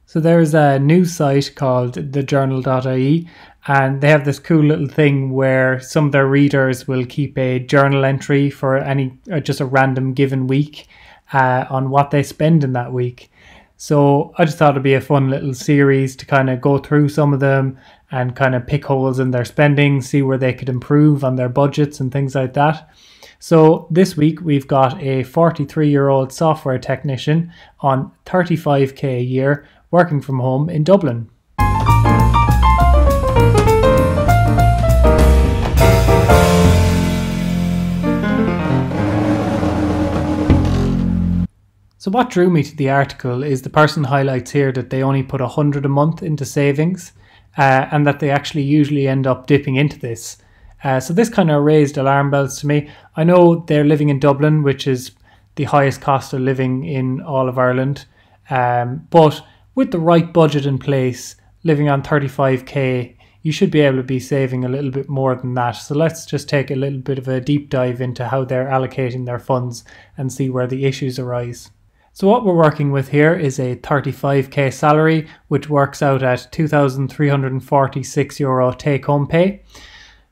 So there's a news site called thejournal.ie, and they have this cool little thing where some of their readers will keep a journal entry for any just a random given week on what they spend in that week. So I just thought it'd be a fun little series to kind of go through some of them and kind of pick holes in their spending, see where they could improve on their budgets and things like that. So this week we've got a 43-year-old software technician on 35k a year working from home in Dublin. So what drew me to the article is the person highlights here that they only put 100 a month into savings and that they actually usually end up dipping into this. So this kind of raised alarm bells to me. I know they're living in Dublin, which is the highest cost of living in all of Ireland, but with the right budget in place, living on 35k, you should be able to be saving a little bit more than that. So let's just take a little bit of a deep dive into how they're allocating their funds and see where the issues arise. So what we're working with here is a 35k salary, which works out at €2,346 take-home pay.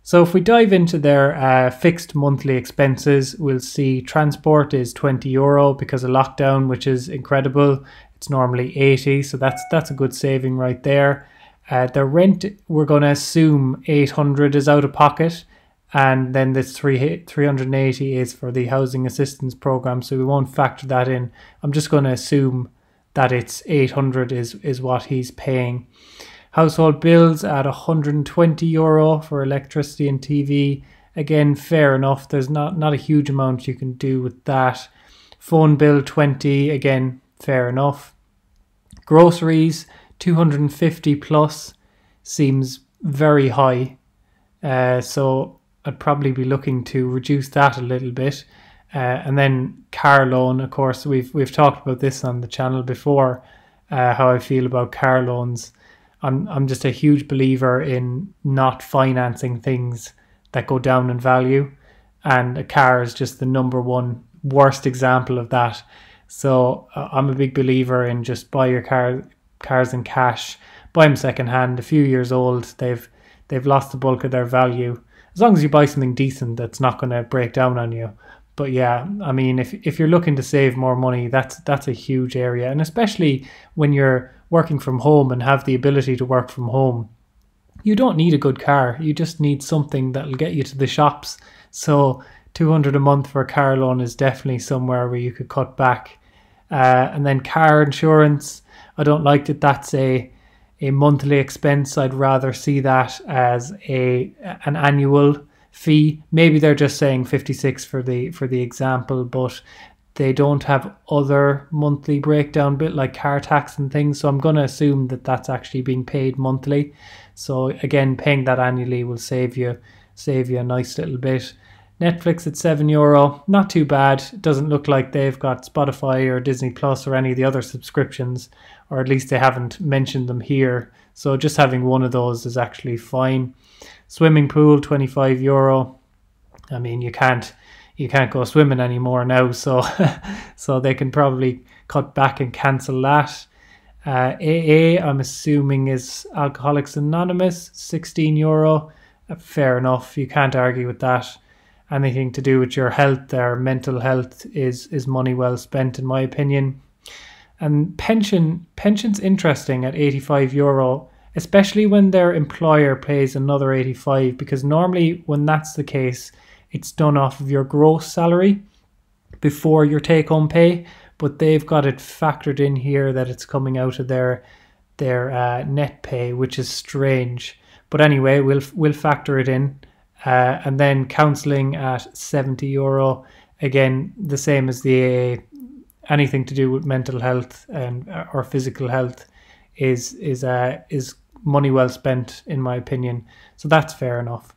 So if we dive into their fixed monthly expenses, we'll see transport is €20 because of lockdown, which is incredible. It's normally 80, so that's a good saving right there. The rent, we're going to assume 800 is out of pocket, and then this 380 is for the housing assistance program, so we won't factor that in. I'm just going to assume that it's 800 is what he's paying. Household bills at €120 for electricity and TV. Again, fair enough. There's not a huge amount you can do with that. Phone bill 20, again, fair enough. Groceries 250 plus seems very high. So I'd probably be looking to reduce that a little bit. And then car loan, of course, we've talked about this on the channel before, how I feel about car loans. I'm just a huge believer in not financing things that go down in value, and a car is just the number one worst example of that. So I'm a big believer in just buy your cars in cash, buy them second hand, a few years old, they've lost the bulk of their value. As long as you buy something decent that's not going to break down on you. But yeah, I mean, if you're looking to save more money, that's a huge area, and especially when you're working from home and have the ability to work from home, you don't need a good car. You just need something that'll get you to the shops. So 200 a month for a car loan is definitely somewhere where you could cut back. And then car insurance, I don't like that that's a monthly expense. I'd rather see that as an annual fee. Maybe they're just saying 56 for the example, but they don't have other monthly breakdown bit like car tax and things. So I'm going to assume that that's actually being paid monthly. So again, paying that annually will save you a nice little bit. Netflix at €7, not too bad. It doesn't look like they've got Spotify or Disney Plus or any of the other subscriptions, or at least they haven't mentioned them here. So just having one of those is actually fine. Swimming pool, €25. I mean, you can't go swimming anymore now, so so they can probably cut back and cancel that. AA, I'm assuming, is Alcoholics Anonymous, €16. Fair enough, you can't argue with that. Anything to do with your health or mental health is money well spent, in my opinion. And pension's interesting at €85, especially when their employer pays another 85, because normally when that's the case, it's done off of your gross salary before your take-home pay, but they've got it factored in here that it's coming out of their net pay, which is strange. But anyway, we'll factor it in. And then counselling at €70. Again, the same as the AA. Anything to do with mental health or physical health is money well spent, in my opinion. So that's fair enough.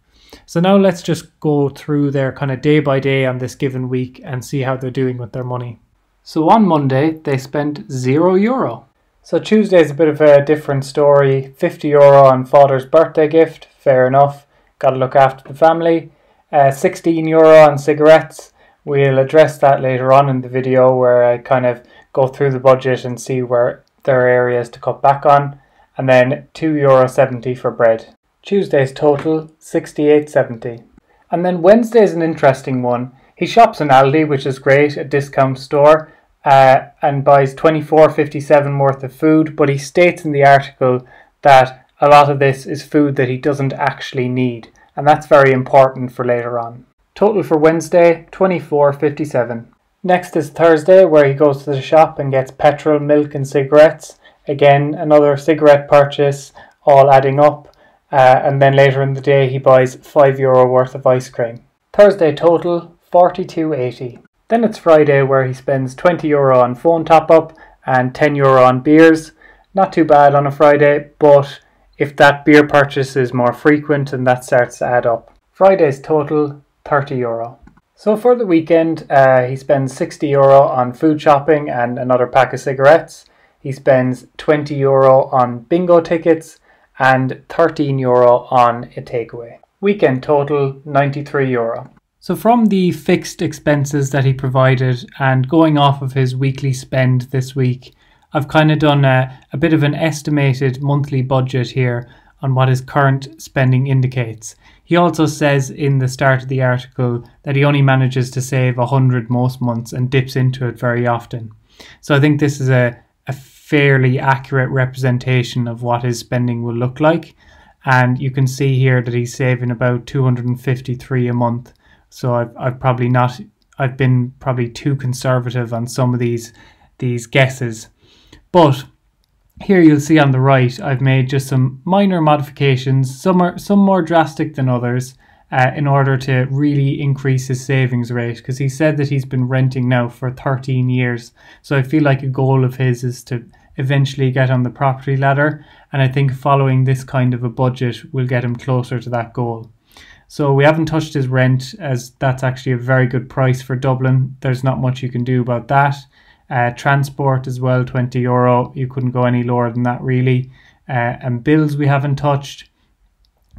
So now let's just go through their kind of day by day on this given week and see how they're doing with their money. So on Monday, they spent €0. So Tuesday is a bit of a different story. €50 on father's birthday gift, fair enough. Got to look after the family. €16 on cigarettes. We'll address that later on in the video, where I kind of go through the budget and see where there are areas to cut back on. And then €2.70 for bread. Tuesday's total, €68.70. And then Wednesday's an interesting one. He shops in Aldi, which is great, a discount store, and buys $24.57 worth of food, but he states in the article that a lot of this is food that he doesn't actually need, and that's very important for later on. Total for Wednesday, $24.57. Next is Thursday, where he goes to the shop and gets petrol, milk and cigarettes. Again, another cigarette purchase, all adding up, and then later in the day he buys €5 worth of ice cream. Thursday total, €42.80. Then it's Friday, where he spends €20 on phone top-up and €10 on beers. Not too bad on a Friday, but if that beer purchase is more frequent, and that starts to add up. Friday's total, €30. So for the weekend, he spends €60 on food shopping and another pack of cigarettes. He spends €20 on bingo tickets and €13 on a takeaway. Weekend total, €93. So from the fixed expenses that he provided and going off of his weekly spend this week, I've kind of done a bit of an estimated monthly budget here on what his current spending indicates. He also says in the start of the article that he only manages to save 100 most months and dips into it very often. So I think this is a fairly accurate representation of what his spending will look like. And you can see here that he's saving about $253 a month. So I've been probably too conservative on some of these guesses. But here you'll see on the right, I've made just some minor modifications. Some more drastic than others, in order to really increase his savings rate, because he said that he's been renting now for 13 years. So I feel like a goal of his is to eventually get on the property ladder, and I think following this kind of a budget will get him closer to that goal. So we haven't touched his rent, as that's actually a very good price for Dublin. There's not much you can do about that. Transport as well, €20. You couldn't go any lower than that really. And bills we haven't touched.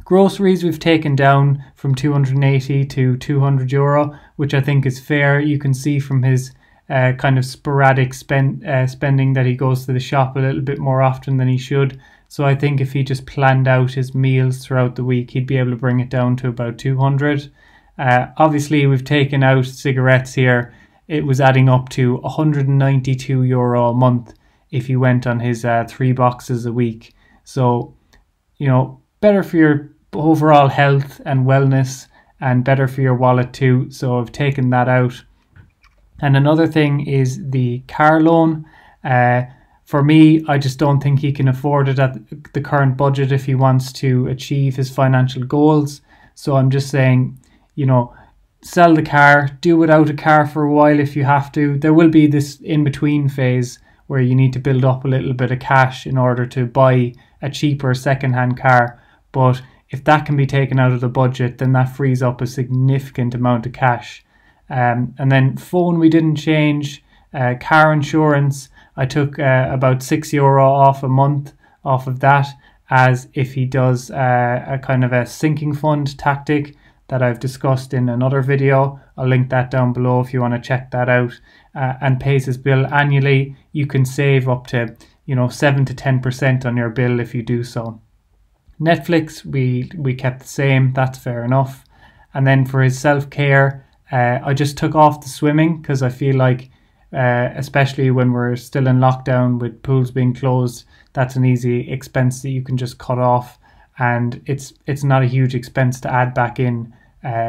Groceries we've taken down from €280 to €200, which I think is fair. You can see from his kind of sporadic spending that he goes to the shop a little bit more often than he should. So I think if he just planned out his meals throughout the week, he'd be able to bring it down to about 200. Obviously, we've taken out cigarettes here. It was adding up to €192 a month if he went on his 3 boxes a week. So, you know, better for your overall health and wellness, and better for your wallet too. So I've taken that out. And another thing is the car loan. For me, I just don't think he can afford it at the current budget if he wants to achieve his financial goals. So I'm just saying, you know, sell the car, do without a car for a while if you have to. There will be this in-between phase where you need to build up a little bit of cash in order to buy a cheaper second-hand car. But if that can be taken out of the budget, then that frees up a significant amount of cash. And then phone we didn't change. Car insurance, I took about €6 off a month off of that, as if he does a kind of a sinking fund tactic that I've discussed in another video. I'll link that down below if you want to check that out. And pays his bill annually. You can save up to 7 to 10% on your bill if you do so. Netflix we kept the same. That's fair enough. And then for his self-care, I just took off the swimming, because I feel like especially when we're still in lockdown with pools being closed, that's an easy expense that you can just cut off, and it's not a huge expense to add back in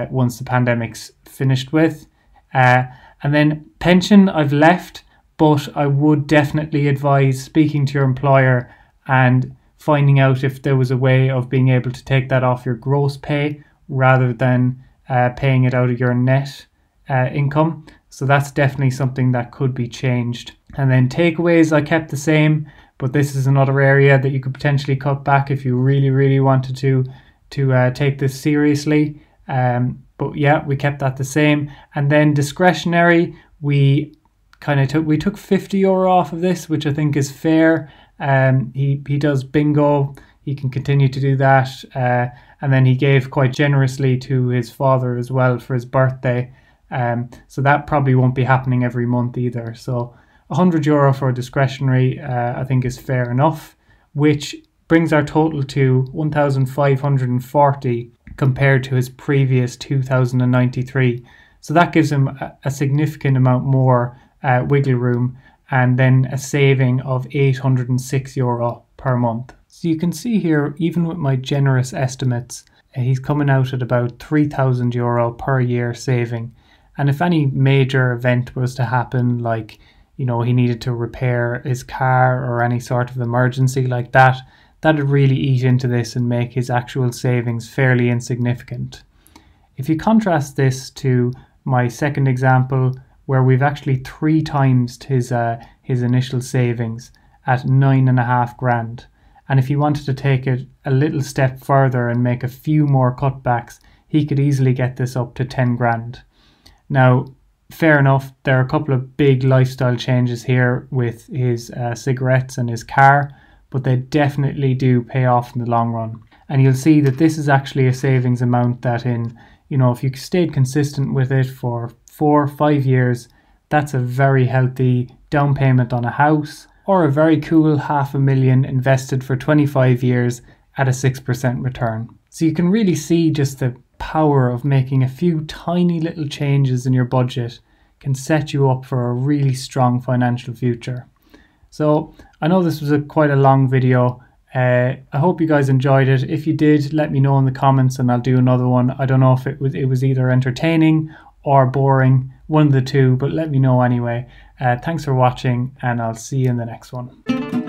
once the pandemic's finished with. And then pension I've left, but I would definitely advise speaking to your employer and finding out if there was a way of being able to take that off your gross pay rather than paying it out of your net income. So that's definitely something that could be changed. And then takeaways I kept the same, but this is another area that you could potentially cut back if you really, really wanted to take this seriously. But yeah, we kept that the same. And then discretionary, we took €50 off of this, which I think is fair. He does bingo. He can continue to do that. And then he gave quite generously to his father as well for his birthday. So that probably won't be happening every month either. So €100 for discretionary, I think is fair enough, which brings our total to 1,540 compared to his previous 2,093. So that gives him a significant amount more wiggle room, and then a saving of €806 per month. So you can see here, even with my generous estimates, he's coming out at about €3,000 per year saving. And if any major event was to happen, like, you know, he needed to repair his car or any sort of emergency like that, that'd really eat into this and make his actual savings fairly insignificant. If you contrast this to my second example, where we've actually 3 times his initial savings at 9.5 grand. And if he wanted to take it a little step further and make a few more cutbacks, he could easily get this up to 10 grand. Now, fair enough, there are a couple of big lifestyle changes here with his cigarettes and his car, but they definitely do pay off in the long run. And you'll see that this is actually a savings amount that if you stayed consistent with it for 4 or 5 years, that's a very healthy down payment on a house, or a very cool $500,000 invested for 25 years at a 6% return. So you can really see just the power of making a few tiny little changes in your budget can set you up for a really strong financial future. So I know this was quite a long video. I hope you guys enjoyed it. If you did, let me know in the comments and I'll do another one. I don't know if it was either entertaining or boring, one of the two, but let me know anyway. Thanks for watching, and I'll see you in the next one.